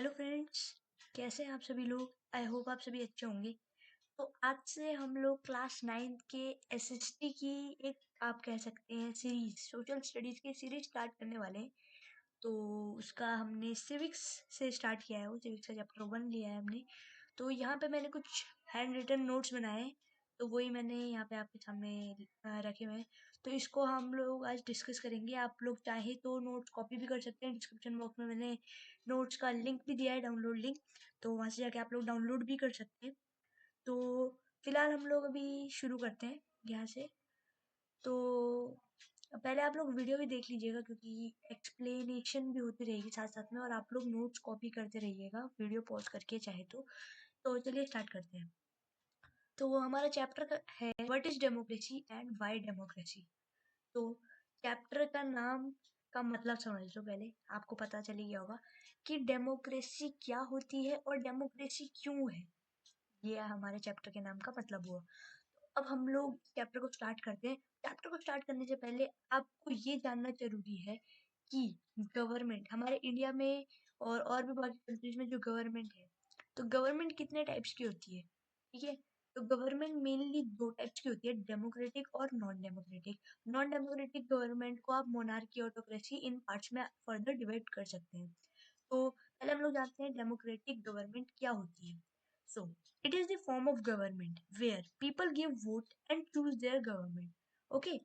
Hello friends, कैसे हैं आप सभी लोग। आई होप आप सभी अच्छे होंगे। तो आज से हम लोग क्लास 9th के एसएसटी की एक आप कह सकते हैं सीरीज, सोशल स्टडीज की सीरीज स्टार्ट करने वाले हैं। तो उसका हमने सिविक्स से स्टार्ट किया है, वो सिविक्स का चैप्टर 1 लिया है हमने। तो यहाँ पे मैंने कुछ हैंड रिटन नोट्स बनाए हैं, तो वही मैंने यहाँ पे आपके सामने रखे हुए हैं। तो इसको हम लोग आज डिस्कस करेंगे। आप लोग चाहे तो नोट्स कॉपी भी कर सकते हैं। डिस्क्रिप्शन बॉक्स में मैंने नोट्स का लिंक भी दिया है, डाउनलोड लिंक, तो वहाँ से जाके आप लोग डाउनलोड भी कर सकते हैं। तो फिलहाल हम लोग अभी शुरू करते हैं यहाँ से। तो पहले आप लोग वीडियो भी देख लीजिएगा, क्योंकि एक्सप्लेनेशन भी होती रहेगी साथ साथ में, और आप लोग नोट्स कॉपी करते रहिएगा वीडियो पॉज करके चाहे तो चलिए स्टार्ट करते हैं। तो वो हमारा चैप्टर है what is democracy and why democracy. तो चैप्टर का नाम का मतलब समझ लो पहले, आपको पता चल ही गया होगा कि डेमोक्रेसी क्या होती है और डेमोक्रेसी क्यों है। ये हमारे चैप्टर के नाम का मतलब हुआ। अब हम लोग चैप्टर को स्टार्ट करते हैं। चैप्टर को स्टार्ट करने से पहले आपको ये जानना जरूरी है कि गवर्नमेंट हमारे इंडिया में और भी बाकी कंट्रीज में जो गवर्नमेंट है, तो गवर्नमेंट कितने टाइप्स की होती है, ठीक है। तो गवर्नमेंट मेनली दो टाइप्स की होती है, डेमोक्रेटिक और non democratic. Non democratic government को आप मोनार्की, ऑटोक्रेसी इन पार्ट्स में फर्दर डिवाइड कर सकते हैं। तो पहले हम लोग जानते हैं डेमोक्रेटिक गवर्नमेंट क्या होती है। So, it is the form of government where people give vote and choose their government. Okay,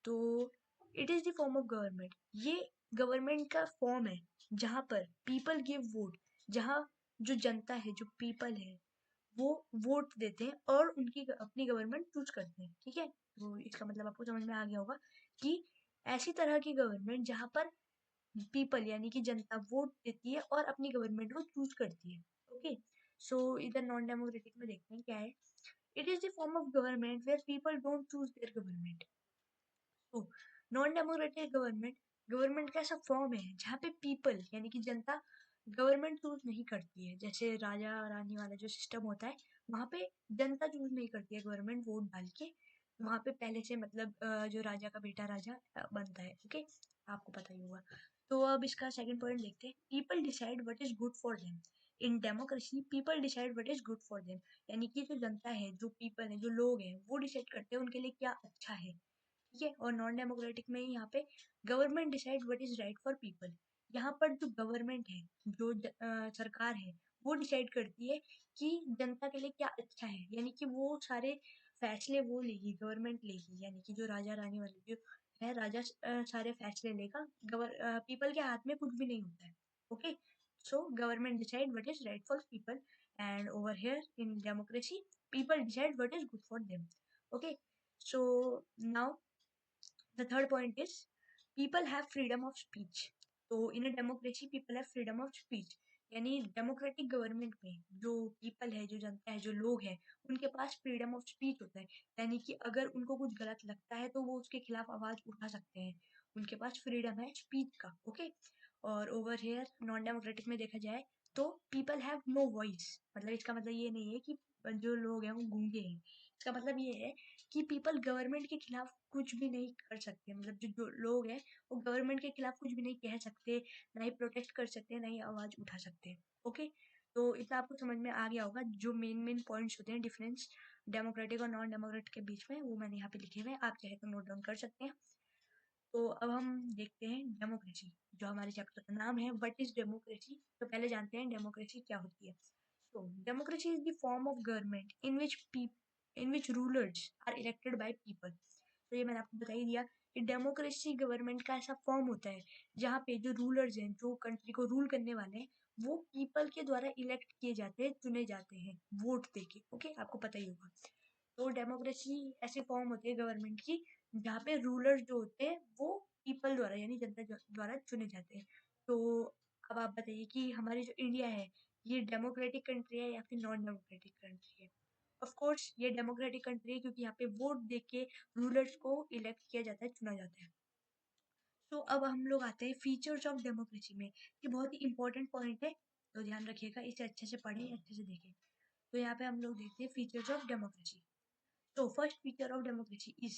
तो it is the form of government. ये गवर्नमेंट का फॉर्म है जहाँ पर people give vote, जहाँ जो जनता है, जो people है, वो वोट देते हैं और उनकी अपनी गवर्नमेंट चूज करते हैं, ठीक है। तो इसका मतलब आपको समझ में आ गया होगा कि ऐसी तरह की गवर्नमेंट जहाँ पर पीपल यानी कि जनता वोट देती है और अपनी गवर्नमेंट को चूज करती है। ओके, सो इधर नॉन डेमोक्रेटिक में देखते हैं क्या है। It is the form of government where people don't choose their government. तो नॉन डेमोक्रेटिक गवर्नमेंट, गवर्नमेंट का ऐसा फॉर्म है जहाँ पे पीपल यानी कि जनता गवर्नमेंट चूज नहीं करती है। जैसे राजा रानी वाला जो सिस्टम होता है, वहाँ पे जनता चूज नहीं करती है गवर्नमेंट वोट डाल के। वहाँ पे पहले से मतलब जो राजा का बेटा राजा बनता है। ओके, आपको पता ही होगा। तो अब इसका सेकंड पॉइंट देखते हैं, people decide what is good for them. In democracy people decide what is good for them, यानी कि जो जनता है, जो पीपल है, जो लोग हैं, वो डिसाइड करते हैं उनके लिए क्या अच्छा है, ठीक है। और नॉन डेमोक्रेटिक में यहाँ पे government decide what is right for people. यहाँ पर जो गवर्नमेंट है, जो सरकार है, वो डिसाइड करती है कि जनता के लिए क्या अच्छा है, यानी कि वो सारे फैसले वो लेगी, गवर्नमेंट लेगी। यानी कि जो राजा रानी वाले जो है, राजा सारे फैसले लेगा, पीपल के हाथ में कुछ भी नहीं होता है। Okay, so government decide what is right for people, and over here in democracy people decide what is good for them. Okay, so now the third point is people have freedom of speech. तो in democracy people have freedom of speech, यानी democratic government में जो people है, जो जनता है, जो लोग हैं, उनके पास फ्रीडम ऑफ स्पीच होता है। यानी कि अगर उनको कुछ गलत लगता है तो वो उसके खिलाफ आवाज उठा सकते हैं, उनके पास फ्रीडम है स्पीच का। ओके, और ओवर हियर नॉन डेमोक्रेटिक में देखा जाए तो पीपल हैव नो वॉइस। मतलब इसका मतलब ये नहीं है कि जो लोग हैं वो गूंगे हैं। इसका मतलब ये है कि पीपल गवर्नमेंट के खिलाफ कुछ भी नहीं कर सकते। मतलब जो लोग हैं वो गवर्नमेंट के खिलाफ कुछ भी नहीं कह सकते, ना ही प्रोटेस्ट कर सकते, ना ही आवाज उठा सकते। ओके, तो इतना आपको समझ में आ गया होगा। जो मेन मेन पॉइंट्स होते हैं डिफरेंस डेमोक्रेटिक और नॉन डेमोक्रेटिक के बीच में, वो मैंने यहाँ पे लिखे हुए हैं, आप चाहे तो नोट डाउन कर सकते हैं। तो अब हम देखते हैं डेमोक्रेसी, जो हमारे चैप्टर का नाम है व्हाट इज डेमोक्रेसी। तो पहले जानते हैं डेमोक्रेसी क्या होती है। तो democracy is the form of government in which rulers are elected by people. तो ये मैंने आपको बता ही दिया कि डेमोक्रेसी गवर्नमेंट का ऐसा फॉर्म होता है जहाँ पे जो रूलर्स हैं, जो कंट्री को रूल करने वाले हैं, वो पीपल के द्वारा इलेक्ट किए जाते हैं, चुने जाते हैं वोट देके। ओके, आपको पता ही होगा। तो डेमोक्रेसी ऐसी फॉर्म होती है गवर्नमेंट की जहाँ पे रूलर्स जो होते हैं वो पीपल द्वारा यानी जनता द्वारा चुने जाते हैं। तो अब आप बताइए कि हमारी जो इंडिया है, ये डेमोक्रेटिक कंट्री है या फिर नॉन डेमोक्रेटिक कंट्री है। ऑफ कोर्स ये डेमोक्रेटिक कंट्री है, क्योंकि यहाँ पे वोट दे के रूलर्स को इलेक्ट किया जाता है, चुना जाता है। तो अब हम लोग आते हैं फीचर्स ऑफ डेमोक्रेसी में। ये बहुत ही इंपॉर्टेंट पॉइंट है, तो ध्यान रखिएगा, इसे अच्छे से पढ़ें, अच्छे से देखें। तो यहाँ पे हम लोग देखते हैं features of democracy. So first feature of democracy is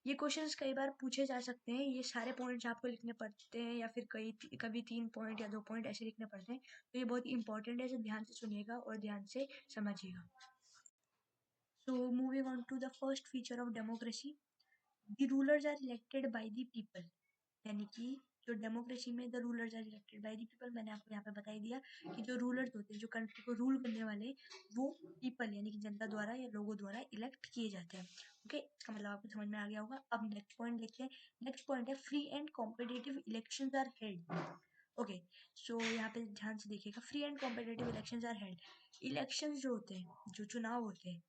ये क्वेश्चंस कई बार पूछे जा सकते हैं, ये सारे पॉइंट्स आपको लिखने पड़ते हैं या फिर कभी 3 पॉइंट या 2 पॉइंट ऐसे लिखने पड़ते हैं। तो ये बहुत इंपॉर्टेंट है, इसे ध्यान से सुनिएगा और ध्यान से समझिएगा। So moving on to the first feature of democracy, the rulers are elected by the people. यानी कि जो डेमोक्रेसी में the rulers are elected by the people, मैंने आपको यहाँ पे बता ही दिया कि जो रूलर्स होते हैं, जो कंट्री को रूल करने वाले, वो पीपल यानी कि जनता द्वारा या लोगों द्वारा इलेक्ट किए जाते हैं। ओके, इसका मतलब आपको समझ में आ गया होगा। अब नेक्स्ट पॉइंट देखते हैं। नेक्स्ट पॉइंट है free and competitive elections are held. Okay, so यहाँ पे ध्यान से देखिएगा, free and competitive elections are held. Elections जो होते हैं, जो चुनाव होते हैं,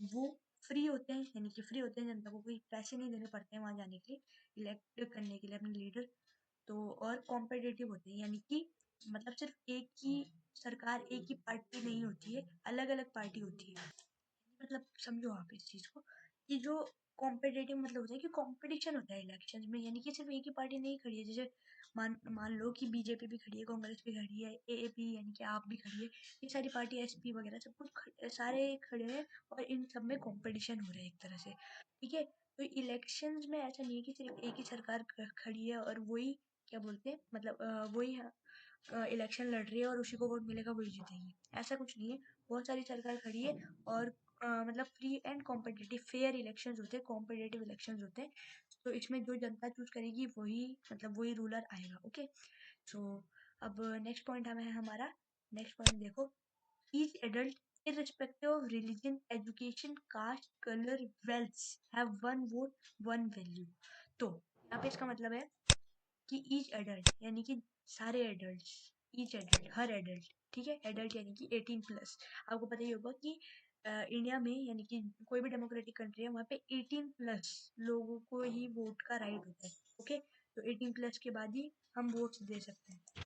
वो फ्री होते हैं, यानी कि फ्री होते हैं, जनता को कोई पैसे नहीं देने पड़ते हैं वहां जाने के लिए, इलेक्ट करने के लिए अपने लीडर। तो और कॉम्पिटिटिव होते हैं, यानी कि मतलब सिर्फ एक ही सरकार, एक ही पार्टी नहीं होती है, अलग अलग पार्टी होती है। मतलब समझो आप इस चीज को कि जो कॉम्पिटिटिव मतलब होता है कि कंपटीशन होता है इलेक्शन में, यानी कि सिर्फ एक ही पार्टी नहीं खड़ी है। जैसे मान लो कि बीजेपी भी खड़ी है, कांग्रेस भी खड़ी है, एएपी यानी कि आप भी खड़ी है, ये सारी पार्टी, एसपी वगैरह सब कुछ सारे खड़े हैं और इन सब में कंपटीशन हो रहा है एक तरह से। ठीक है, तो इलेक्शंस में ऐसा नहीं है कि सिर्फ एक ही सरकार खड़ी है और वही क्या बोलते हैं, मतलब वही इलेक्शन लड़ रही है और उसी को वोट मिलेगा वही जीतेगी, ऐसा कुछ नहीं है। बहुत सारी सरकार खड़ी है और मतलब free and competitive fair elections होते हैं, कॉम्पिटिटिव इलेक्शंस होते हैं। तो इसमें जो जनता चूज करेगी वही, मतलब वही रूलर आएगा। ओके, सो अब नेक्स्ट पॉइंट हमें है हमारा। नेक्स्ट पॉइंट देखो, each adult irrespective of religion, education, caste, color, wealth have one vote, one value। तो यहाँ पे इसका मतलब है कि ईच एडल्ट यानी कि सारे एडल्ट, ईच एडल्ट हर एडल्ट, ठीक है, एडल्ट यानी कि 18+। आपको पता ही होगा कि इंडिया में यानी कि कोई भी डेमोक्रेटिक कंट्री है वहाँ पे 18+ लोगों को ही वोट का राइट होता है। ओके, तो 18+ के बाद ही हम वोट दे सकते हैं।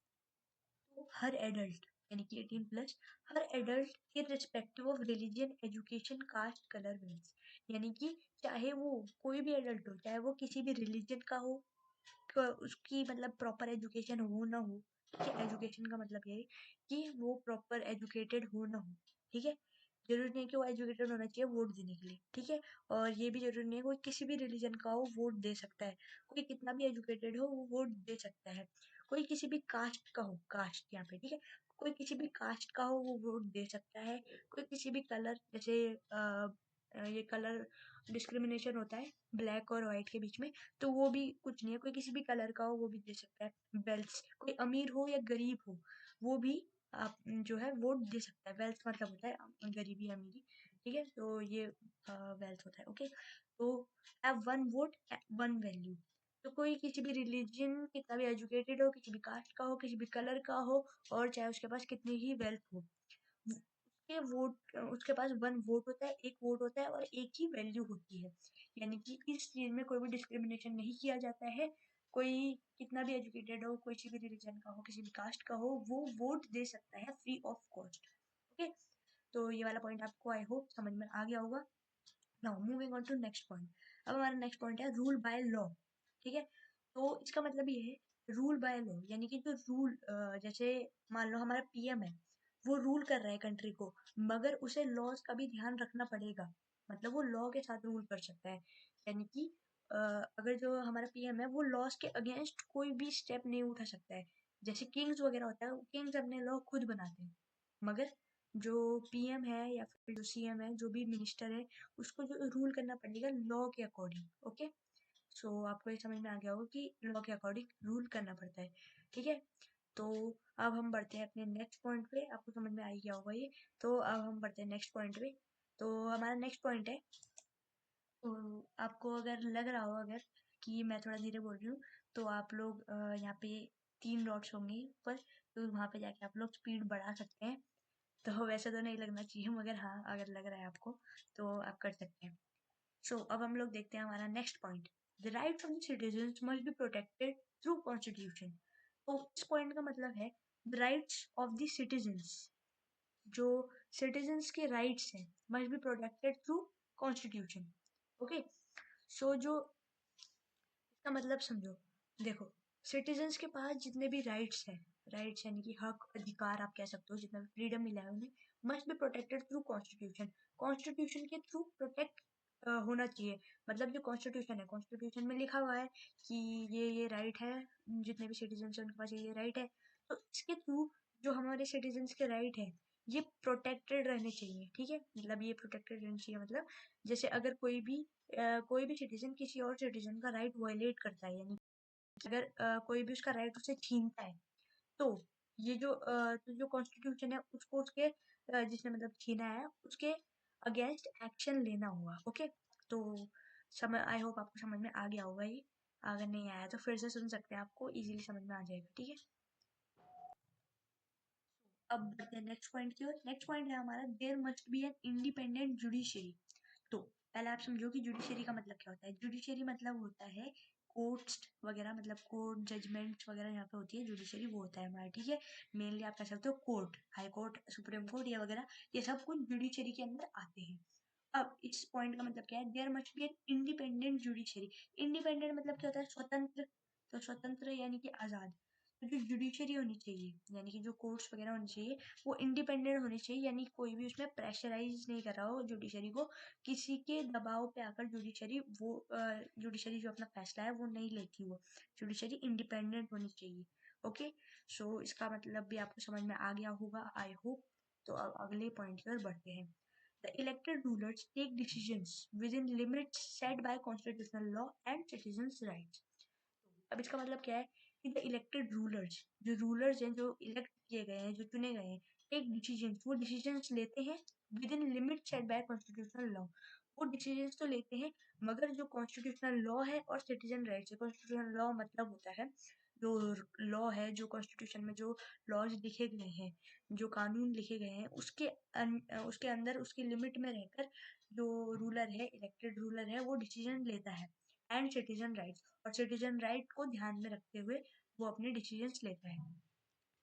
तो हर एडल्ट यानी कि 18+, हर adult irrespective of religion, education, caste, colour, wealth, यानी कि चाहे वो कोई भी एडल्ट हो, चाहे वो किसी भी रिलीजन का हो, उसकी मतलब प्रॉपर एजुकेशन हो ना हो। ठीक है, एजुकेशन का मतलब ये है कि वो प्रॉपर एजुकेटेड हो ना हो। ठीक है, जरूरी नहीं कि वो एजुकेटेड होना चाहिए वोट देने के लिए। ठीक है, और ये भी जरूरी नहीं है कोई किसी भी रिलीजन का हो वोट दे सकता है। कोई कितना भी एजुकेटेड हो वो वोट दे सकता है। कोई किसी भी कास्ट का हो, कास्ट यहाँ पे, ठीक है, कोई किसी भी कास्ट का हो वो वोट दे सकता है। कोई किसी भी कलर, जैसे ये कलर डिस्क्रिमिनेशन होता है ब्लैक और व्हाइट के बीच में, तो वो भी कुछ नहीं है, कोई किसी भी कलर का हो वो भी दे सकता है। वेल्थ, कोई अमीर हो या गरीब हो वो भी आप जो है वोट दे सकता है। वेल्थ मतलब होता है गरीबी अमीरी। ठीक है, तो ये वेल्थ होता है। ओके, तो have one vote, one value. तो कोई किसी भी रिलीजन, कितना भी एजुकेटेड हो, किसी भी कास्ट का हो, किसी भी कलर का हो, और चाहे उसके पास कितनी ही वेल्थ हो, उसके वोट, उसके पास वन वोट होता है, एक वोट होता है और एक ही वैल्यू होती है। यानी कि इस चीज में कोई भी डिस्क्रिमिनेशन नहीं किया जाता है। कोई कितना भी एजुकेटेड हो, कोई किसी भी रिलीजन का हो, किसी भी कास्ट का हो, वो वोट दे सकता है फ्री ऑफ कॉस्ट। ओके, तो ये वाला पॉइंट आपको आई होप समझ में आ गया होगा। Now moving on to next point. अब हमारा नेक्स्ट पॉइंट है रूल बाय लॉ। ठीक है, तो इसका मतलब ये है रूल बाय लॉ, यानी कि जो रूल, जैसे मान लो हमारा पीएम है, वो रूल कर रहा है कंट्री को, मगर उसे लॉज का भी ध्यान रखना पड़ेगा। मतलब वो लॉ के साथ रूल कर सकता है। यानी कि अगर जो हमारा पीएम है वो लॉज के अगेंस्ट कोई भी स्टेप नहीं उठा सकता है। जैसे किंग्स वगैरह होता है, किंग्स अपने लॉ खुद बनाते हैं, मगर जो पीएम है या फिर जो सीएम है, जो भी मिनिस्टर है, उसको जो रूल करना पड़ेगा लॉ के अकॉर्डिंग। ओके, सो आपको ये समझ में आ गया होगा कि लॉ के अकॉर्डिंग रूल करना पड़ता है। ठीक है, तो अब हम बढ़ते हैं अपने नेक्स्ट पॉइंट पे। आपको समझ में आ ही गया होगा ये। तो अब हम बढ़ते हैं नेक्स्ट पॉइंट पे। तो हमारा नेक्स्ट पॉइंट है, तो आपको अगर लग रहा हो अगर कि मैं थोड़ा धीरे बोल रही हूँ, तो आप लोग यहाँ पे 3 डॉट्स होंगे ऊपर, तो वहाँ पे जाके आप लोग स्पीड बढ़ा सकते हैं। तो वैसे तो नहीं लगना चाहिए, मगर हाँ अगर लग रहा है आपको तो आप कर सकते हैं। सो अब हम लोग देखते हैं हमारा next point, the rights of the citizens must be protected through constitution. तो इस पॉइंट का मतलब है the rights of the citizens, जो सिटीजन्स के राइट्स हैं, must be protected through constitution. Okay, so जो इसका मतलब समझो, देखो, सिटीजन्स के पास जितने भी राइट्स हैं, राइट्स यानी कि हक अधिकार आप कह सकते हो, जितना भी फ्रीडम मिला है उन्हें, must be protected through constitution. Constitution के थ्रू प्रोटेक्ट होना चाहिए। मतलब जो कॉन्स्टिट्यूशन है, कॉन्स्टिट्यूशन में लिखा हुआ है कि ये राइट है, जितने भी सिटीजन है उनके पास ये राइट है। तो इसके थ्रू जो हमारे सिटीजन्स के राइट है ये प्रोटेक्टेड रहने चाहिए। ठीक है, मतलब ये प्रोटेक्टेड रहने चाहिए, मतलब जैसे अगर कोई भी सिटीजन किसी और सिटीजन का राइट वायलेट करता है, यानी अगर कोई भी उसका राइट उसे छीनता है, तो ये तो जो कॉन्स्टिट्यूशन है उसको उसके जिसने मतलब छीना है उसके अगेंस्ट एक्शन लेना होगा। ओके, तो समझ, आई होप आपको समझ में आ गया होगा ये। अगर नहीं आया तो फिर से सुन सकते हैं, आपको इजीली समझ में आ जाएगा। ठीक है, अब बढ़ते हैं नेक्स्ट पॉइंट की ओर। नेक्स्ट पॉइंट है हमारा, there must be an independent judiciary. तो पहले आप समझो कि जुडिशरी का मतलब क्या होता है। जुडिशरी मतलब होता है कोर्ट्स वगैरह, मतलब कोर्ट जजमेंट्स वगैरह यहाँ पे होती है, जुडिशरी वो होता है हमारा। ठीक है, मेनली आप कह सकते हो court, high court, supreme court, ये वगैरह, ये सब कुछ जुडिशरी के अंदर आते हैं। अब इस पॉइंट का मतलब क्या है, there must be an independent judiciary. Independent मतलब क्या होता है, स्वतंत्र। तो स्वतंत्र यानी कि आजाद। तो जो जुडिशरी होनी चाहिए, यानी कि जो कोर्ट्स वगैरह होनी चाहिए, वो इंडिपेंडेंट होनी चाहिए, यानी कोई भी उसमें प्रेशराइज नहीं कर रहा हो जुडिशरी को, किसी के दबाव पे आकर जुडिशरी जो अपना फैसला है वो नहीं लेती। वो जुडिशरी इंडिपेंडेंट होनी चाहिए। ओके, सो इसका मतलब भी आपको समझ में आ गया होगा, आई होप। तो अब अगले पॉइंट की ओर बढ़ते हैं। The elected rulers take decisions within limits set by constitutional law and citizens' rights. अब इसका मतलब क्या है कि द इलेक्टेड रूलर्स, जो रूलर्स हैं, जो इलेक्ट किए गए हैं, जो चुने गए हैं, टेक डिसीजंस, वो डिसीजंस लेते हैं within limit set by constitutional law. वो डिसीजंस तो लेते हैं, मगर जो कॉन्स्टिट्यूशनल लॉ है और सिटीजन राइट्स है, कॉन्स्टिट्यूशनल लॉ मतलब होता है जो लॉ है, जो कॉन्स्टिट्यूशन में जो लॉज लिखे गए हैं, जो कानून लिखे गए हैं, उसके अंदर उसकी लिमिट में रहकर जो रूलर है, इलेक्टेड रूलर है, वो डिसीजन लेता है। एंड सिटीजन राइट्स, और सिटीजन राइट को ध्यान में रखते हुए वो अपने डिसीजंस लेता है।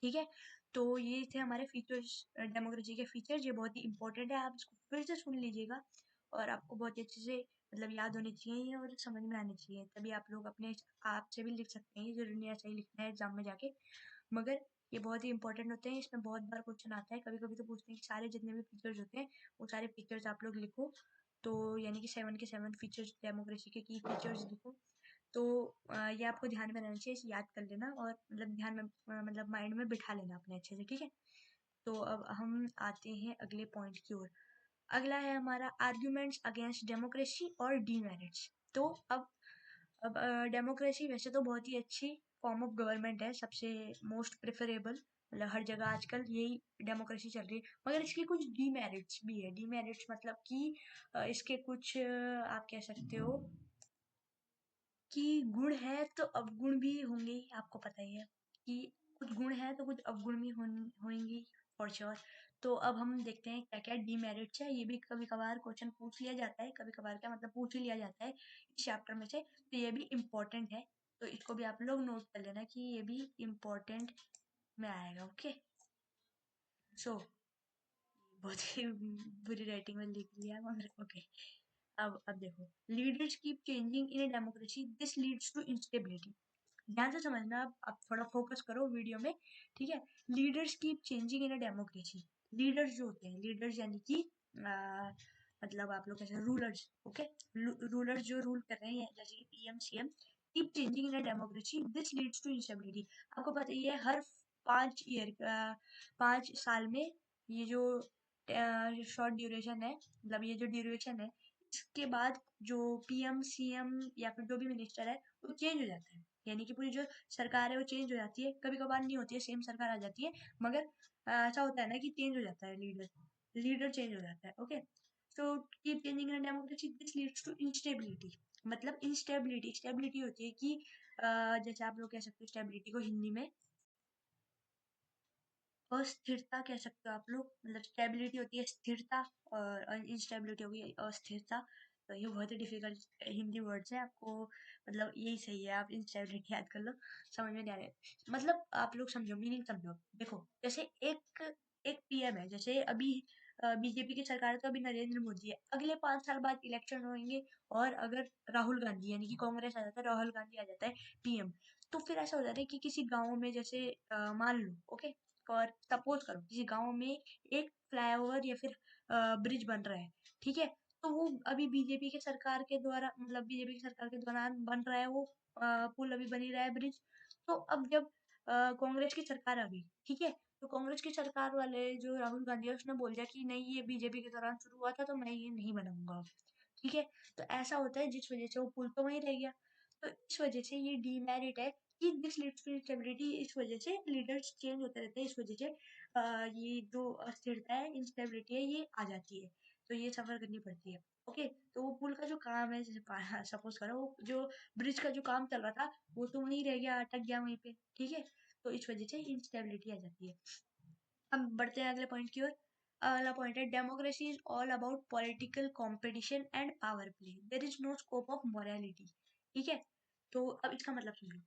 ठीक है, तो ये थे हमारे फीचर्स, डेमोक्रेसी के फीचर्स। ये बहुत ही इंपॉर्टेंट है, आप इसको फिर से सुन लीजिएगा और आपको बहुत ही अच्छे से मतलब याद होने चाहिए और समझ में आने चाहिए, तभी आप लोग अपने आप से भी लिख सकते हैं। जरूरी नहीं ऐसा ही लिखना है एग्जाम में जाके, मगर ये बहुत ही इंपॉर्टेंट होते हैं। इसमें बहुत बार क्वेश्चन आता है, कभी कभी तो पूछते हैं कि सारे जितने भी फीचर्स होते हैं वो सारे फीचर्स आप लोग लिखो। तो यानी कि 7 के 7 फीचर्स, डेमोक्रेसी के की फीचर्स लिखो। तो ये आपको ध्यान में रहना चाहिए, इसे याद कर लेना और मतलब ध्यान में मतलब माइंड में बिठा लेना अपने अच्छे से। ठीक है, तो अब हम आते हैं अगले पॉइंट की ओर। अगला है हमारा आर्ग्यूमेंट्स अगेंस्ट डेमोक्रेसी और डीमेरिट्स। तो अब डेमोक्रेसी वैसे तो बहुत ही अच्छी फॉर्म ऑफ गवर्नमेंट है, सबसे मोस्ट प्रेफरेबल, मतलब हर जगह आजकल यही डेमोक्रेसी चल रही है, मगर इसके कुछ डीमेरिट्स भी है। डीमेरिट्स मतलब कि इसके कुछ आप कह सकते हो कि गुण है तो अवगुण भी होंगे ही, आपको पता ही है कि कुछ गुण है तो कुछ अवगुण भी होंगी फॉर श्योर। तो अब हम देखते हैं क्या क्या डीमेरिट्स है। ये भी कभी कभार क्वेश्चन पूछ लिया जाता है, कभी कभार क्या मतलब पूछ ही लिया जाता है इस चैप्टर में से, तो ये भी इम्पोर्टेंट है। तो इसको भी आप लोग नोट कर लेना कि ये भी इम्पोर्टेंट में आएगा। ओके, सो बहुत ही बुरी राइटिंग में लिख लिया मगर ओके। अब देखो, leaders keep changing in a democracy, this leads to instability. ध्यान से समझना, आप थोड़ा फोकस करो वीडियो में। ठीक है, leaders keep changing in a democracy. Leaders जो होते हैं, लीडर्स यानी कि मतलब आप लोग कैसे रूलर्स। ओके, रूलर्स जो रूल कर रहे हैं जैसे PM CM, keep changing in a democracy, this leads to instability. आपको पता ही है हर 5 साल में ये जो शॉर्ट ड्यूरेशन है, मतलब ये जो ड्यूरेशन है, इसके बाद जो पीएम सीएम या फिर जो भी मिनिस्टर है वो चेंज हो जाता है। यानी कि पूरी जो सरकार है वो चेंज हो जाती है, कभी कभार नहीं होती है, सेम सरकार आ जाती है, मगर ऐसा होता है ना कि चेंज हो जाता है लीडर, लीडर चेंज हो जाता है। Okay, so keep changing in democracy, this leads to instability. मतलब इंस्टेबिलिटी, स्टेबिलिटी होती है कि जैसे आप लोग कह सकते हो स्टेबिलिटी को हिंदी में अस्थिरता कह सकते हो आप लोग। मतलब स्टेबिलिटी होती है स्थिरता और इंस्टेबिलिटी होगी अस्थिरता। तो ये बहुत ही डिफिकल्ट हिंदी वर्ड्स है, आपको मतलब यही सही है, आप इंस्टेबिलिटी याद कर लो, समझ में नहीं आ रहा। मतलब आप लोग समझो, मीनिंग समझो। देखो जैसे एक एक पीएम है, जैसे अभी बीजेपी की सरकार है तो अभी नरेंद्र मोदी है, अगले 5 साल बाद इलेक्शन होंगे और अगर राहुल गांधी यानी कि कांग्रेस आ जाता है, राहुल गांधी आ जाता है पीएम, तो फिर ऐसा हो जाता है कि किसी गांव में जैसे मान लो, ओके, और सपोज करो किसी गांव में एक फ्लाईओवर या फिर ब्रिज बन रहा है। ठीक है, तो वो अभी बीजेपी के सरकार के द्वारा, मतलब बीजेपी की सरकार के दौरान बन रहा है वो पुल, अभी बन ही रहा है ब्रिज। तो अब जब कांग्रेस की सरकार आ गई, ठीक है, तो कांग्रेस की सरकार वाले जो राहुल गांधी है उसने बोल दिया कि नहीं, ये बीजेपी के दौरान शुरू हुआ था तो मैं ये नहीं बनाऊंगा, ठीक है। तो ऐसा होता है जिस वजह से वो पुल तो वहीं रह गया। तो इस वजह से ये डीमेरिट है कि दिस लीड्स टू इंस्टेबिलिटी। इस वजह से लीडर्स चेंज होते रहते हैं, इस वजह से ये जो अस्थिरता है, इंस्टेबिलिटी है, ये आ जाती है। तो ये सफर करनी पड़ती है। ओके, तो वो पुल का जो काम है, जैसे सपोज करो वो जो ब्रिज का जो काम चल रहा था वो तो वहीं रह गया, अटक गया वहीं पे, ठीक है। तो इस वजह से इंस्टेबिलिटी आ जाती है। हम बढ़ते हैं अगले पॉइंट की ओर। अगला पॉइंट है democracy is all about political competition and power play, there is no scope of morality, ठीक है। तो अब इसका मतलब समझो,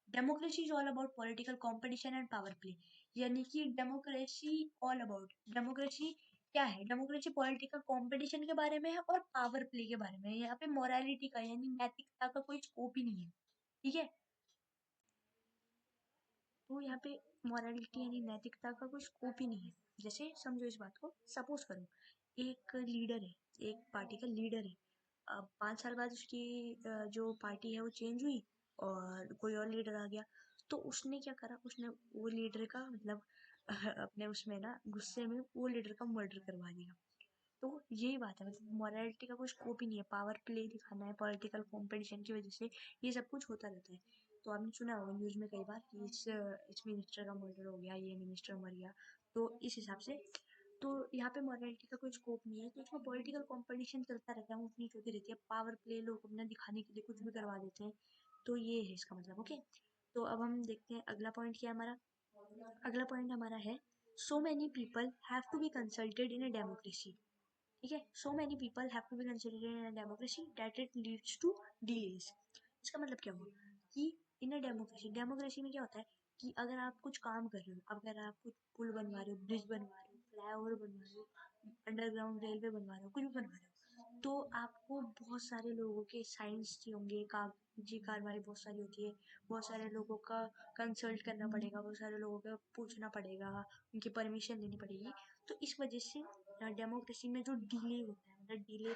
democracy is all about political competition and power play, यानी कि डेमोक्रेसी ऑल अबाउट, डेमोक्रेसी क्या है, डेमोक्रेसी पॉलिटिकल कंपटीशन के बारे में है और पावर प्ले के बारे में है। यहाँ पे मोरालिटी का यानी नैतिकता का कोई स्कोप ही नहीं है, ठीक है। तो यहाँ पे मॉरलिटी यानी नैतिकता का कोई स्कोप ही नहीं है। जैसे समझो इस बात को, सपोज करो एक लीडर है, एक पार्टी का लीडर है। अब 5 साल बाद उसकी जो पार्टी है वो चेंज हुई और कोई और लीडर आ गया। तो उसने क्या करा, उसने वो लीडर का मतलब अपने उसमें ना गुस्से में वो लीडर का मर्डर करवा दिया। तो यही बात है, मतलब मॉरलिटी का कोई स्कोप ही नहीं है, पावर प्ले दिखाना है, पॉलिटिकल कंपटीशन की वजह से ये सब कुछ होता रहता है। तो आपने सुना होगा न्यूज में कई बार कि इस मिनिस्टर का मर्डर हो गया, ये मिनिस्टर मर गया। तो इस हिसाब से तो यहाँ पे मॉरलिटी का कोई स्कोप नहीं है, तो इसमें पॉलिटिकल कंपटीशन चलता रहता है, ऊंच नीच होती रहती है, पावर प्ले, लोग अपना दिखाने के लिए कुछ भी करवा देते हैं। तो ये है इसका मतलब। ओके, तो अब हम देखते हैं अगला पॉइंट क्या है हमारा। अगला पॉइंट हमारा है so many people have to be consulted in a democracy, ठीक है। So many people have to be considered in a democracy that it leads to delays. इसका मतलब क्या हुआ कि इन अ डेमोक्रेसी, डेमोक्रेसी में क्या होता है कि अगर आप कुछ काम कर रहे हो, अगर आप कुछ पुल बनवा रहे हो, ब्रिज बनवा रहे हो, फ्लाईओवर बनवा रहे हो, अंडरग्राउंड रेलवे बनवा रहे हो, कुछ भी बनवा रहे हो, तो आपको बहुत सारे लोगों के साइंस चाहिए होंगे, कागजी कार्रवाई बहुत सारी होती है, बहुत सारे लोगों का कंसल्ट करना पड़ेगा, बहुत सारे लोगों का पूछना पड़ेगा, उनकी परमिशन लेनी पड़ेगी। तो इस वजह से डेमोक्रेसी में जो डिले होता है, मतलब डिले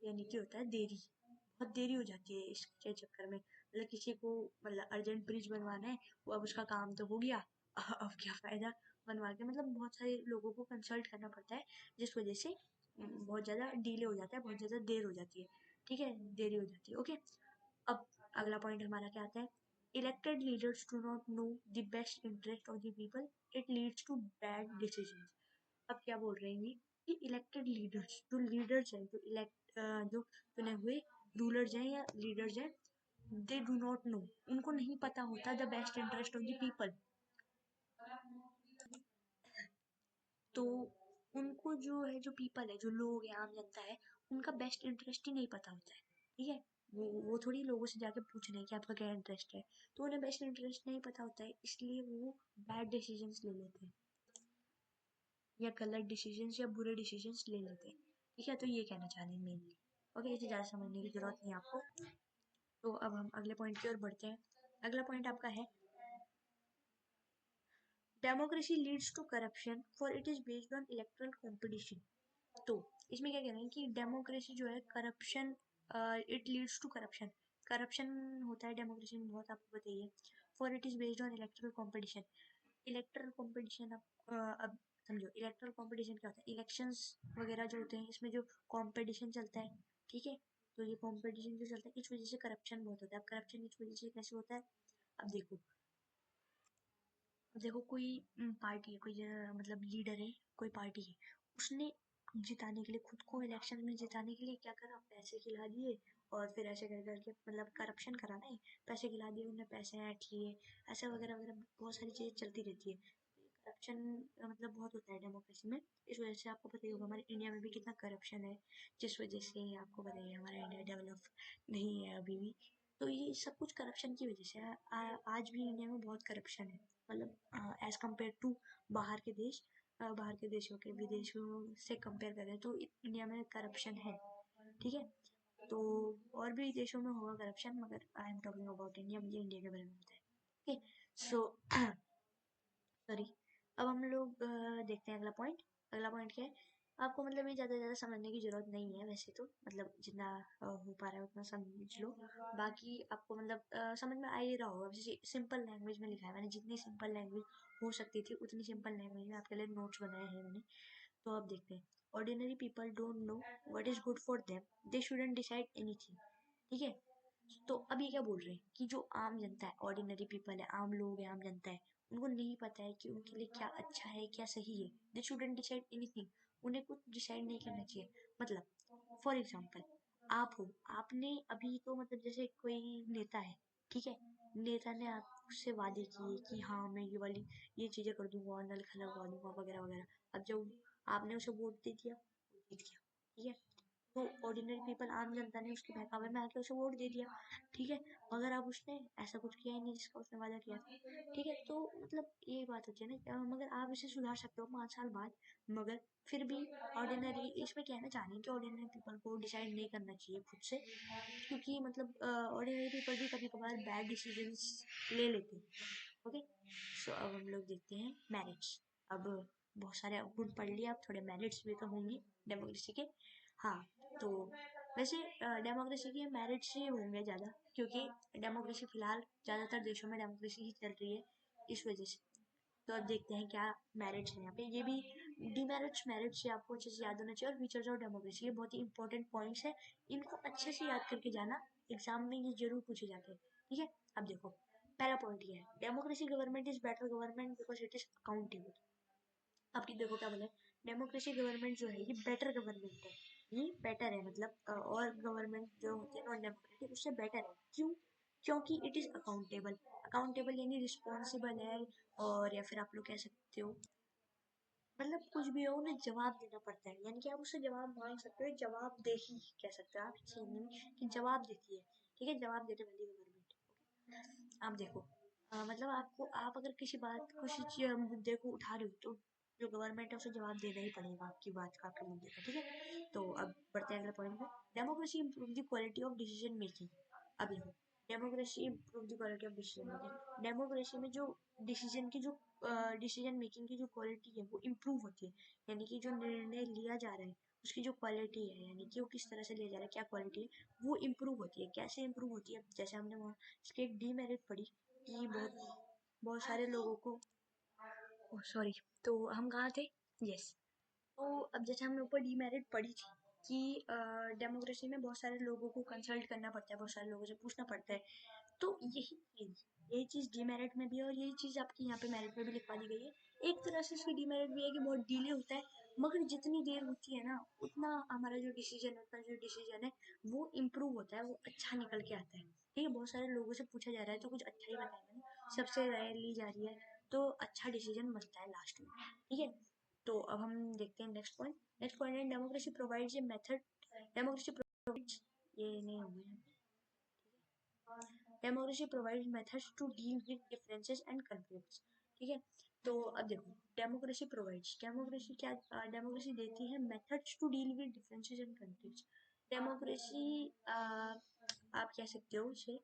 यानी कि होता है देरी, बहुत देरी हो जाती है इसके चक्कर में। मतलब किसी को मतलब अर्जेंट ब्रिज बनवाना है, वो अब उसका काम तो हो गया, अब क्या फायदा बनवा के, मतलब बहुत सारे लोगों को कंसल्ट करना पड़ता है, जिस वजह से बहुत ज़्यादा डिले हो जाता है, बहुत ज़्यादा देर हो जाती है, ठीक है, देरी हो जाती है। ओके, अब अगला पॉइंट हमारा क्या आता है, elected leaders do not know the best interest of the people, it leads to bad decision. अब क्या बोल रहे हैं ये कि इलेक्टेड लीडर्स, जो लीडर्स हैं, जो इलेक्ट जो चुने हुए रूलर्स हैं या लीडर्स हैं, दे डू नॉट नो, उनको नहीं पता होता the best interest of the people. तो उनको जो है, जो पीपल है, जो लोग हैं, आम जनता है, उनका बेस्ट इंटरेस्ट ही नहीं पता होता है, ठीक है। वो थोड़ी लोगों से जाके पूछ रहे हैं कि आपका क्या इंटरेस्ट है, तो उन्हें बेस्ट इंटरेस्ट नहीं पता होता है, इसलिए वो बैड डिसीजंस ले लेते हैं, या गलत डिसीजंस या बुरे डिसीजंस ले लेते हैं, ठीक है। तो ये कहना चाह रहे हैं मेनली। ओके, इसे ज़्यादा समझने की जरूरत नहीं है आपको। तो अब हम अगले पॉइंट की ओर बढ़ते हैं। अगला पॉइंट आपका है democracy leads to corruption for it is based on electoral competition. तो इसमें क्या कह रहे हैं कि डेमोक्रेसी जो है corruption, it leads to corruption, corruption होता है डेमोक्रेसी में बहुत, आपको बताइए। For it is based on electoral competition, electoral competition. अब समझो इलेक्ट्रल कंपटीशन क्या होता है, इलेक्शंस वगैरह जो होते हैं इसमें जो कंपटीशन चलता है, ठीक है। तो ये कंपटीशन जो चलता है इस वजह से करप्शन बहुत होता है। अब करप्शन इस वजह से कैसे होता है, अब देखो, देखो कोई पार्टी है, कोई मतलब लीडर है, कोई पार्टी है, उसने जिताने के लिए, खुद को इलेक्शन में जिताने के लिए क्या करा, पैसे खिला दिए, और फिर ऐसे कर करके मतलब करप्शन करा ना, पैसे खिला दिए, उन्हें पैसे ऐंठ लिए, ऐसे वगैरह वगैरह बहुत सारी चीज़ें चलती रहती है। करप्शन मतलब बहुत होता है डेमोक्रेसी में। इस वजह से आपको पता ही होगा हमारे इंडिया में भी कितना करप्शन है, जिस वजह से आपको पता ही है हमारा इंडिया डेवलप नहीं है अभी भी। तो ये सब कुछ करप्शन की वजह से है। आज भी इंडिया में बहुत करप्शन है, मतलब एज कम्पेयर टू बाहर के देश, बाहर के देशों के, विदेशों से कंपेयर करें तो इंडिया में करप्शन है, ठीक है। तो और भी देशों में होगा करप्शन, मगर I am talking about India, मुझे इंडिया के बारे में पता है। Okay, so sorry. अब हम लोग देखते हैं अगला पॉइंट। अगला पॉइंट क्या है, आपको मतलब ये ज़्यादा ज़्यादा समझने की ज़रूरत नहीं है वैसे तो, मतलब जितना हो पा रहा है उतना समझ लो। बाकी आपको मतलब समझ में आ ही रहा होगा, जैसे सिंपल लैंग्वेज में लिखा है मैंने, जितनी सिंपल लैंग्वेज हो सकती थी उतनी सिंपल लैंग्वेज में आपके लिए नोट्स बनाए हैं मैंने। तो आप देखते हैं, ordinary people don't know what is good for them, they shouldn't decide anything. ठीक है, तो अब ये क्या बोल रहे हैं कि जो आम जनता है, ऑर्डिनरी पीपल है, आम लोग है, आम जनता है, उनको नहीं पता है कि उनके लिए क्या अच्छा है क्या सही है। दे शुडंट डिसाइड एनीथिंग, उन्हें कुछ डिसाइड नहीं करना चाहिए। मतलब फॉर एग्जाम्पल आप हो, आपने अभी तो मतलब जैसे कोई नेता है, ठीक है, नेता ने आपसे वादे किए कि हाँ मैं ये वाली ये चीजें कर दूंगा, नल लगवा दूंगा वगैरह वगैरह। अब जब आपने उसे वोट दे दिया, वो जीत गया, ठीक है, तो ऑर्डिनरी पीपल आम जनता ने उसके बहकावे में आके उसे वोट दे दिया, ठीक है, मगर अब उसने ऐसा कुछ किया ही नहीं जिसका उसने वादा किया था। ठीक है, तो मतलब ये बात होती है ना, मगर आप इसे सुधार सकते हो 5 साल बाद, मगर फिर भी ऑर्डिनरी इसमें कहना चाह रहे हैं कि ऑर्डिनरी पीपल को डिसाइड नहीं करना चाहिए खुद से, क्योंकि मतलब ऑर्डिनरी पीपल भी कभी कभार बैड डिसीजंस ले लेते हैं। ओके, सो अब हम लोग देखते हैं मैरिज। अब बहुत सारे गुण पढ़ लिए, अब थोड़े मैरिट्स भी तो होंगे डेमोक्रेसी के। हाँ, तो वैसे डेमोक्रेसी के मैरिट्स ही होंगे ज़्यादा, क्योंकि डेमोक्रेसी फिलहाल ज़्यादातर देशों में डेमोक्रेसी ही चल रही है, इस वजह से। तो अब देखते हैं क्या मैरिट्स है यहाँ पे, ये भी डीमेरिट्स मेरिट्स से आपको अच्छे से याद होना चाहिए। और फीचर्स ऑफ डेमोक्रेसी, ये बहुत ही इंपॉर्टेंट पॉइंट्स है, इनको अच्छे से याद करके जाना, एग्जाम में ये जरूर पूछे जाते हैं। ठीक है, अब देखो पहला पॉइंट ये है, democracy government is better government because it is accountable. आपकी देखो क्या बोला है, डेमोक्रेसी गवर्नमेंट जो है ये बेटर गवर्नमेंट है, ये बेटर है, मतलब और गवर्नमेंट जो होते हैं नॉन डेमोक्रेटिक उससे बेटर है। क्यों? क्योंकि इट इज अकाउंटेबल। अकाउंटेबल यानी रिस्पॉन्सिबल है, और या फिर आप लोग कह सकते हो मतलब कुछ भी हो उन्हें जवाब देना पड़ता है, यानी कि आप उससे जवाब मांग सकते हो, जवाबदेही कह सकते हो आप इस हिंदी में कि जवाब देती है। ठीक है, जवाब देने वाली गवर्नमेंट। आप देखो मतलब आपको, आप अगर किसी बात किसी मुद्दे को उठा रहे हो तो जो गवर्नमेंट है उसे जवाब देना ही पड़ेगा आपकी बात का, आपके मुद्दे का। ठीक है, तो अब बढ़ते हैं अगले पॉइंट पे, democracy improve the quality of decision making. अब देखो, democracy improve the quality of decision making, democracy में जो डिसीजन की जो डिसीजन मेकिंग की जो क्वालिटी है वो इम्प्रूव होती है, यानी कि जो निर्णय लिया जा रहा है उसकी जो क्वालिटी है, यानी कि वो किस तरह से लिया जा रहा है, क्या क्वालिटी है, वो इम्प्रूव होती है। कैसे इम्प्रूव होती है, जैसे हमने वहाँ इसकी एक डीमेरिट पढ़ी कि बहुत बहुत सारे लोगों को, सॉरी, तो हम कहाँ थे, यस, तो अब जैसे हमने ऊपर डीमेरिट पढ़ी थी कि डेमोक्रेसी में बहुत सारे लोगों को कंसल्ट करना पड़ता है, बहुत सारे लोगों से पूछना पड़ता है। तो यही चीज़ डीमेरिट में भी है, और यही चीज़ आपकी यहाँ पे मेरिट में भी लिखवा दी गई है। एक तरह से इसकी डीमेरिट भी है कि बहुत डिले होता है, मगर जितनी देर होती है ना उतना हमारा जो डिसीजन है वो इम्प्रूव होता है, वो अच्छा निकल के आता है। ठीक है, बहुत सारे लोगों से पूछा जा रहा है तो कुछ अच्छा ही बताएंगे ना, सबसे राय ली जा रही है, तो अच्छा डिसीजन बनता है लास्ट में। ठीक है, तो अब हम देखते हैं नेक्स्ट पॉइंट। नेक्स्ट पॉइंट है democracy provides a method, democracy provides, ये नहीं होंगे, democracy provides methods to deal with differences and conflicts. ठीक है, तो अब देखो डेमोक्रेसी प्रोवाइड्स, डेमोक्रेसी क्या, डेमोक्रेसी देती है methods to deal with differences and conflicts. Democracy आप कह सकते हो इसे,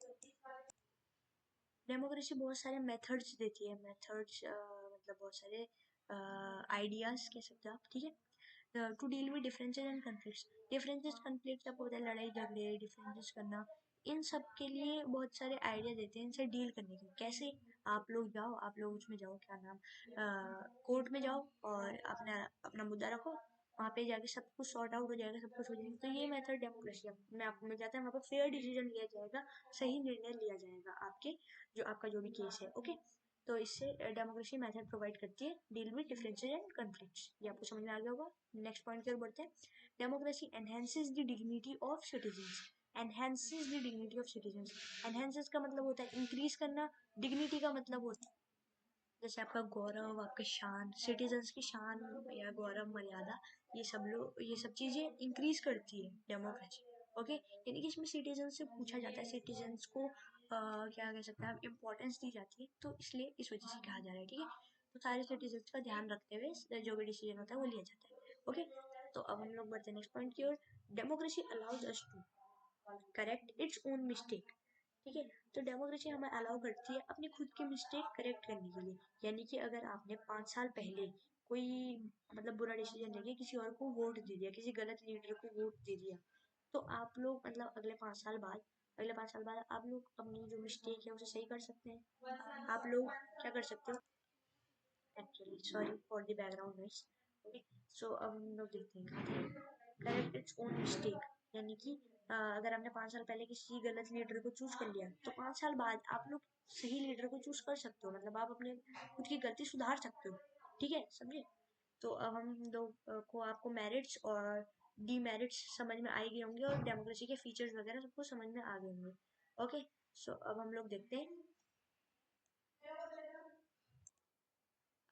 डेमोक्रेसी बहुत सारे मेथड्स देती है, मेथड्स मतलब बहुत सारे आइडियाज कह सकते हो आप। ठीक है, to deal with differences and conflicts, differences conflicts आपको पता है, लड़ाई झगड़े डिफरेंसेस करना, इन सब के लिए बहुत सारे आइडिया देते हैं इनसे डील करने के। कैसे? आप लोग जाओ, आप लोग उसमें जाओ, क्या नाम, कोर्ट में जाओ और अपना अपना मुद्दा रखो, वहाँ पे जाके सब कुछ सॉर्ट आउट हो जाएगा, सब कुछ हो जाएगा। तो ये मेथड डेमोक्रेसी में आपको मिल जाता है, वहाँ पर फेयर डिसीजन लिया जाएगा, सही निर्णय लिया जाएगा आपके, जो आपका जो भी केस है। ओके, तो इससे डेमोक्रेसी मेथड प्रोवाइड करती है deal with differences and conflicts. ये आपको समझ में आ गया होगा। नेक्स्ट पॉइंट की ओर बढ़ते हैं, democracy enhances the dignity of citizens, enhances the dignity of citizens. Enhances का मतलब होता है इंक्रीज करना, डिग्निटी का मतलब होता है जैसे आपका गौरव, आपका शान, सिटीजन्स की शान या गौरव मर्यादा, ये सब लोग, ये सब चीज़ें इंक्रीज करती है डेमोक्रेसी। ओके, यानी कि इसमें सिटीजन से पूछा जाता है, सिटीजन्स को क्या कह सकते हैं आप, इम्पोर्टेंस दी जाती है, तो इसलिए इस वजह से कहा जा रहा है। ठीक है, तो सारे सिटीजन्स का ध्यान रखते हुए जो भी डिसीजन होता है वो लिया जाता है। ओके, तो अब हम लोग बढ़ते हैं नेक्स्ट पॉइंट की ओर, democracy allows us to correct its own mistake. ठीक है, तो डेमोक्रेसी हमें अलाउ करती है अपनी खुद की मिस्टेक करेक्ट करने के लिए, यानी कि अगर आपने 5 साल पहले कोई मतलब बुरा डिसीजन लेके किसी और को वोट दे दिया, किसी गलत लीडर को वोट दे दिया, तो आप लोग मतलब अगले 5 साल बाद आप लोग अपनी जो मिस्टेक है उसे सही कर सकते हैं। आप लोग क्या कर सकते हो, actually sorry for the background noise. Okay, so अब हम लोग देखते हैं करेक्ट इट्स ओन मिस्टेक, यानी कि अगर आपने 5 साल पहले किसी गलत लीडर को चूज कर लिया तो 5 साल बाद आप लोग सही लीडर को चूज कर सकते हो, मतलब आप अपने खुद की गलती सुधार सकते हो। ठीक है, समझे? तो अब हम लोग को आपको मेरिट्स और डीमेरिट्स समझ में आ ही गए होंगे और डेमोक्रेसी के फीचर्स वगैरह सबको समझ में आ गए होंगे। ओके, सो अब हम लोग देखते हैं,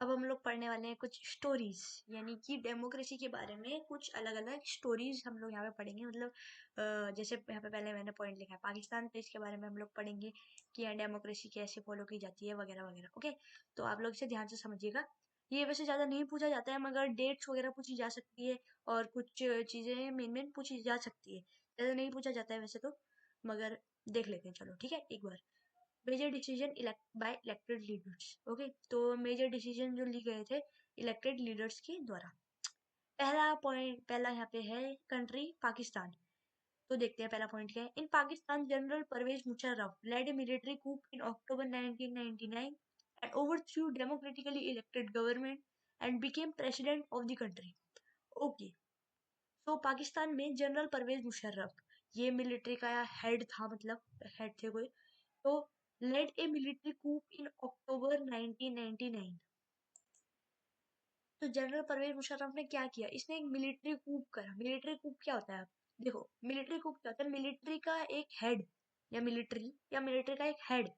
अब हम लोग पढ़ने वाले हैं कुछ स्टोरीज, यानी कि डेमोक्रेसी के बारे में कुछ अलग अलग स्टोरीज हम लोग यहाँ पे पढ़ेंगे। मतलब जैसे यहाँ पे पहले मैंने पॉइंट लिखा है पाकिस्तान, तो इसके बारे में हम लोग पढ़ेंगे कि यहाँ डेमोक्रेसी कैसे फॉलो की जाती है वगैरह वगैरह। ओके, तो आप लोग इसे ध्यान से समझिएगा। ये वैसे ज़्यादा नहीं पूछा जाता है, मगर डेट्स वगैरह पूछी जा सकती है और कुछ चीज़ें मेन मेन पूछी जा सकती है। ज़्यादा नहीं पूछा जाता है वैसे तो, मगर देख लेते हैं, चलो ठीक है एक बार। Major decision elect by elected leaders. Okay, तो मेजर डिसीजन जो लिए गए थे इलेक्टेड लीडर्स के द्वारा। पहला यहाँ पे है कंट्री पाकिस्तान। तो देखते हैं पहला पॉइंट क्या है। In Pakistan General Pervez Musharraf led a military coup in October 1999 and overthrew democratically elected government and became president of the country. Okay, तो पाकिस्तान में जनरल परवेज मुशर्रफ, ये मिलिट्री का हेड था, मतलब हेड थे कोई, तो lead a military coup in October 1999। तो जनरल परवेज मुशर्रफ ने क्या किया, इसने एक मिलिट्री कूप करा। मिलिट्री कूप क्या होता है, आप देखो मिलिट्री कूप क्या होता है। मिलिट्री का एक हेड या मिलिट्री का एक हेड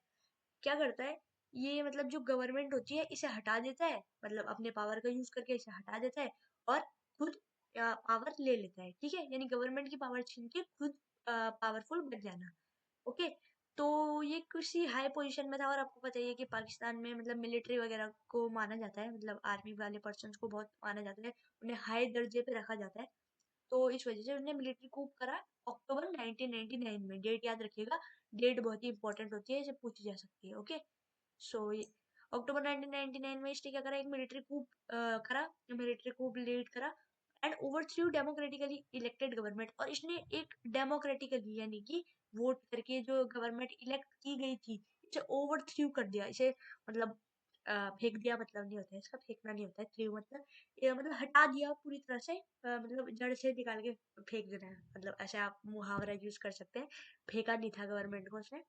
क्या करता है, ये मतलब जो गवर्नमेंट होती है इसे हटा देता है, मतलब अपने पावर का यूज करके इसे हटा देता है और खुद पावर ले लेता है। ठीक है, यानी गवर्नमेंट की पावर छीन के खुद पावरफुल बन जाना। ओके, तो ये किसी हाई पोजीशन में था और आपको पता ही है कि पाकिस्तान में मतलब मिलिट्री वगैरह को माना जाता है, मतलब आर्मी वाले पर्सन को बहुत माना जाता है, उन्हें हाई दर्जे पे रखा जाता है। तो इस वजह से उन्हें मिलिट्री कूप करा अक्टूबर 1999 में। डेट याद रखिएगा, डेट बहुत ही इंपॉर्टेंट होती है, इसे पूछी जा सकती है। ओके, सो ये अक्टूबर 1999 में इसने क्या करा, एक मिलिट्री कूप करा, मिलिट्री कूप लीड करा and overthrew democratically elected government, और इसने एक डेमोक्रेटिकली यानी कि वोट करके जो गवर्नमेंट इलेक्ट की गई थी इसे ओवरथ्रू कर दिया। इसे मतलब फेंक दिया मतलब नहीं होता है, इसका फेंकना नहीं होता है, थ्रू मतलब ये मतलब हटा दिया पूरी तरह से, मतलब जड़ से निकाल के फेंक देना है, मतलब ऐसे आप मुहावरा यूज कर सकते हैं। फेंका नहीं था गवर्नमेंट को उसने।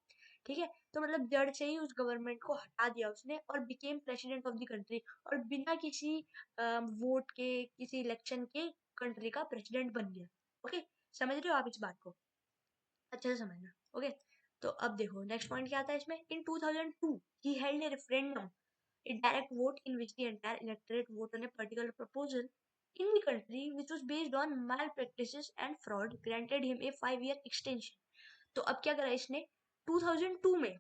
ठीक है, तो मतलब जड़ से ही उस गवर्नमेंट को हटा दिया उसने और became president of the country, और बिना किसी वोट के, किसी इलेक्शन के कंट्री का प्रेसिडेंट बन गया। ओके, समझ रहे हो आप इस बात को, अच्छे से समझना। ओके, तो अब देखो नेक्स्ट पॉइंट क्या आता है इसमें। इन 2002 he held A referendum, a direct vote in which the entire electorate vote on a particular proposal in the country which was based on malpractices and fraud granted him a 5-year extension। तो अब क्या करा इसने 2002 में,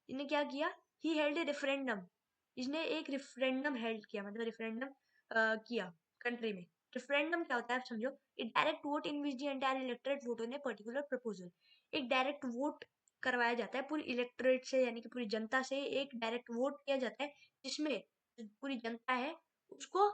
इसने क्या किया, he held A referendum, इसने एक रेफरेंडम हेल्ड किया, मतलब रेफरेंडम किया कंट्री में। रेफरेंडम क्या होता है आप समझो, एक direct vote in which the entire electorate vote on a particular proposal. एक डायरेक्ट वोट करवाया जाता है पूरी इलेक्टोरेट से, यानी कि पूरी जनता से एक डायरेक्ट वोट किया जाता है, जिसमें जो पूरी जनता है उसको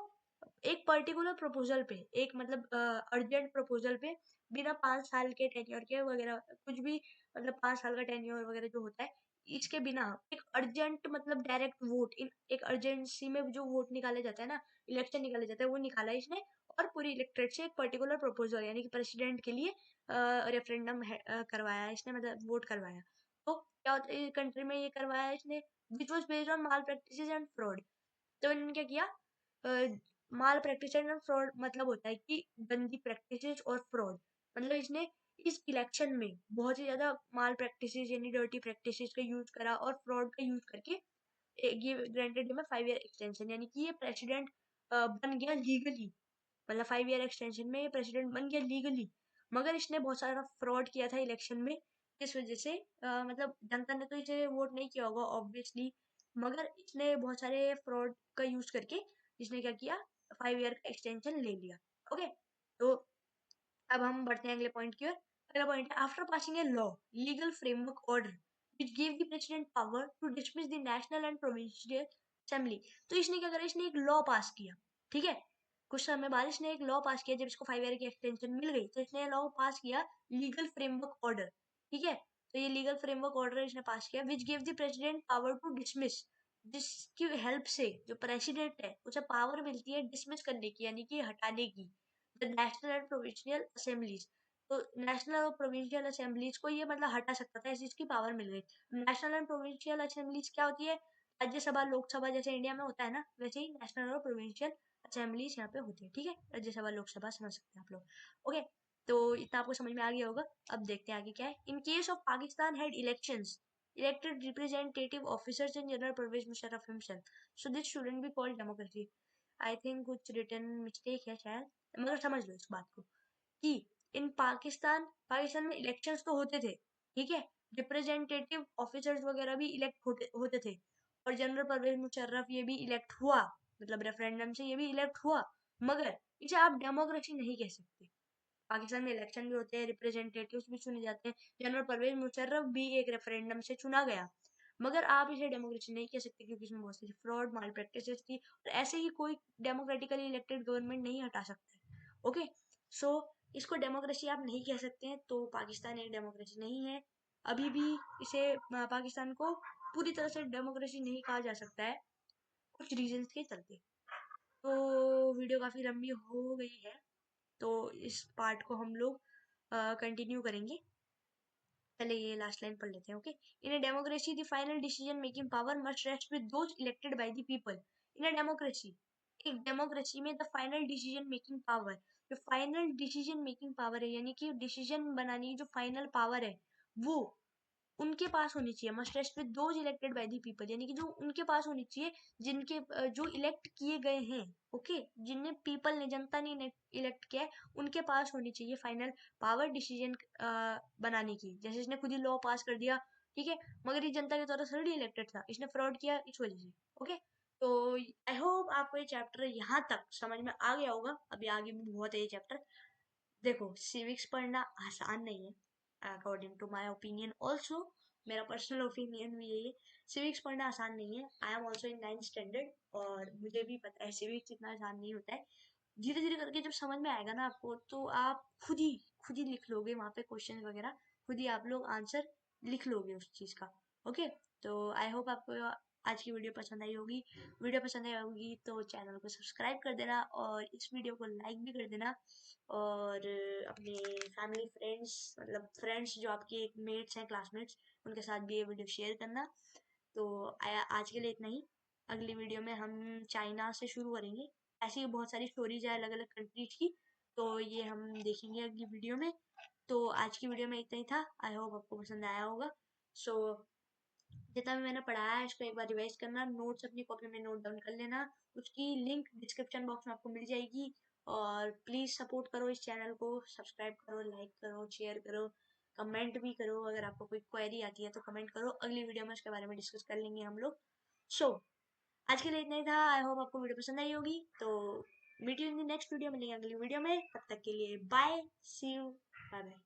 एक पर्टिकुलर प्रपोजल पे, एक मतलब अर्जेंट प्रपोजल पे, बिना 5 साल के टेन्योर के वगैरह कुछ भी, मतलब 5 साल का टेन्योर वगैरह जो होता है इसके बिना एक अर्जेंट मतलब डायरेक्ट वोट, इन एक अर्जेंसी में जो वोट निकाला जाता है ना, इलेक्शन निकाला जाता है, वो निकाला इसने और पूरी इलेक्ट्रेट से एक पर्टिकुलर प्रपोजल यानी कि प्रेसिडेंट के लिए रेफरेंडम करवाया इसने, मतलब वोट करवाया। तो क्या होता है कंट्री में ये करवाया इसने, which was based on mall practice and fraud. तो इन्होंने क्या किया, माल प्रैक्टिस एंड फ्रॉड मतलब होता है कि गंदी प्रैक्टिसेस और फ्रॉड, मतलब इसने इस इलेक्शन में बहुत ही ज्यादा माल प्रैक्टिसेस यानी डर्टी प्रैक्टिसेस का यूज करा और फ्रॉड का यूज करके ये ग्रांटेड हिम 5 ईयर एक्सटेंशन, यानी कि ये प्रेसिडेंट बन गया लीगली, मतलब 5 ईयर एक्सटेंशन में ये प्रेसिडेंट बन गया लीगली। मगर इसने बहुत सारा फ्रॉड किया था इलेक्शन में, इस वजह से मतलब जनता ने तो इसे वोट नहीं किया होगा ऑब्वियसली, मगर इसने बहुत सारे फ्रॉड का यूज करके इसने क्या किया, 5 ईयर का एक्सटेंशन ले लिया। ओके, तो अब हम बढ़ते हैं अगले पॉइंट की ओर। अगला पॉइंट है after passing a law legal framework order which gave the president power to dismiss the national and provincial assembly। तो इसने क्या करा, इसने एक लॉ पास किया। ठीक है। कुछ समय बाद इसने एक लॉ पास किया, जब इसको 5 ईयर की एक्सटेंशन मिल गई तो इसने लॉ पास किया, लीगल फ्रेमवर्क ऑर्डर, ठीक है। तो ये लीगल फ्रेमवर्क ऑर्डर इसने पास किया which give the president power to dismiss, जिसकी हेल्प से जो प्रेसिडेंट है उसे पावर मिलती है डिसमिस करने की, यानी कि हटाने की, the national and provincial assemblies. तो नेशनल और प्रोविंशियल असेंबलीज को ये मतलब हटा सकता था, ऐसी इसकी पावर मिल गई। नेशनल एंड प्रोविंशियल असेंबलीज क्या होती है? राज्यसभा लोकसभा जैसे इंडिया में होता है ना, वैसे ही नेशनल और प्रोविंशियल असेंबलीज यहाँ पे होती है, ठीक है। राज्यसभा लोकसभा समझ सकते हैं आप लोग, ओके। तो इतना आपको समझ में आ गया होगा। अब देखते हैं आगे क्या है। In case of Pakistan had elections, elected representative officers in general Pervez Musharraf himself, so this shouldn't be called democracy. I think कुछ written mistake है शायद, मगर समझ लो इस बात को कि इन पाकिस्तान में इलेक्शंस तो होते थे, ठीक है। रिप्रेजेंटेटिव ऑफिसर्स वगैरह भी इलेक्ट होते थे, और जनरल परवेज मुशर्रफ ये भी इलेक्ट हुआ, मतलब रेफरेंडम से ये भी इलेक्ट हुआ, मगर इसे आप डेमोक्रेसी नहीं कह सकते। पाकिस्तान में इलेक्शन भी होते हैं, रिप्रेजेंटेटिव्स भी चुने जाते हैं, जनरल परवेज मुशर्रफ भी एक रेफरेंडम से चुना गया, मगर आप इसे डेमोक्रेसी नहीं कह सकते क्योंकि इसमें बहुत सारी फ्रॉड माल प्रैक्टिसेस थी, और ऐसे ही कोई डेमोक्रेटिकली इलेक्टेड गवर्नमेंट नहीं हटा सकता है, ओके। सो इसको डेमोक्रेसी आप नहीं कह सकते हैं, तो पाकिस्तान एक डेमोक्रेसी नहीं है अभी भी। इसे पाकिस्तान को पूरी तरह से डेमोक्रेसी नहीं कहा जा सकता है, कुछ रीजंस के चलते। तो वीडियो काफी लंबी हो गई है, तो इस पार्ट को हम लोग कंटिन्यू करेंगे। पहले ये लास्ट लाइन पढ़ लेते हैं, okay. In a democracy the final decision making power must rest with those elected by the people. In a democracy, एक डेमोक्रेसी में the final decision making power, जो फाइनल डिसीजन मेकिंग पावर है, यानी कि decision बनाने की जो final power है, वो उनके पास होनी चाहिए। Must rest with those elected by the people, यानी कि जो उनके पास होनी चाहिए जिनके जो इलेक्ट किए गए हैं, ओके। जिन्हें पीपल ने, जनता ने इलेक्ट किया है, उनके पास होनी चाहिए फाइनल पावर डिसीजन बनाने की। जैसे इसने खुद ही लॉ पास कर दिया, ठीक है, मगर ये जनता के द्वारा थोड़ी इलेक्टेड था, इसने फ्रॉड किया इस वजह से, ओके। तो आई होप आपको ये चैप्टर यहाँ तक समझ में आ गया होगा। अभी आगे भी बहुत है ये चैप्टर। देखो, सिविक्स पढ़ना आसान नहीं है, according to my opinion also, मेरा पर्सनल ओपिनियन भी यही है। सिविक्स पढ़ना आसान नहीं है। I am also in 9th standard, और मुझे भी पता है सिविक्स इतना आसान नहीं होता है। धीरे धीरे करके जब समझ में आएगा ना आपको, तो आप खुद ही लिख लोगे वहाँ पे क्वेश्चन वगैरह, खुद ही आप लोग आंसर लिख लोगे उस चीज़ का, ओके। तो आई होप आपको आज की वीडियो पसंद आई होगी। वीडियो पसंद आई होगी तो चैनल को सब्सक्राइब कर देना, और इस वीडियो को लाइक भी कर देना, और अपने फैमिली फ्रेंड्स, मतलब फ्रेंड्स जो आपके मेट्स हैं, क्लासमेट्स, उनके साथ भी ये वीडियो शेयर करना। तो आज के लिए इतना ही। अगली वीडियो में हम चाइना से शुरू करेंगे। ऐसी ही बहुत सारी स्टोरीज है अलग अलग कंट्रीज की, तो ये हम देखेंगे अगली वीडियो में। तो आज की वीडियो में इतना ही था। आई होप आपको पसंद आया होगा। सो जितना भी मैंने पढ़ाया है इसको एक बार रिवाइज करना, नोट्स अपनी कॉपी में नोट डाउन कर लेना, उसकी लिंक डिस्क्रिप्शन बॉक्स में आपको मिल जाएगी। और प्लीज़ सपोर्ट करो इस चैनल को, सब्सक्राइब करो, लाइक करो, शेयर करो, कमेंट भी करो। अगर आपको कोई क्वेरी आती है तो कमेंट करो, अगली वीडियो में इसके बारे में डिस्कस कर लेंगे हम लोग। सो आज के लिए इतना ही था। आई होप आपको वीडियो पसंद आई होगी। तो meet you in the next video, मिलेंगे अगली वीडियो में। तब तक के लिए bye, see you, bye bye.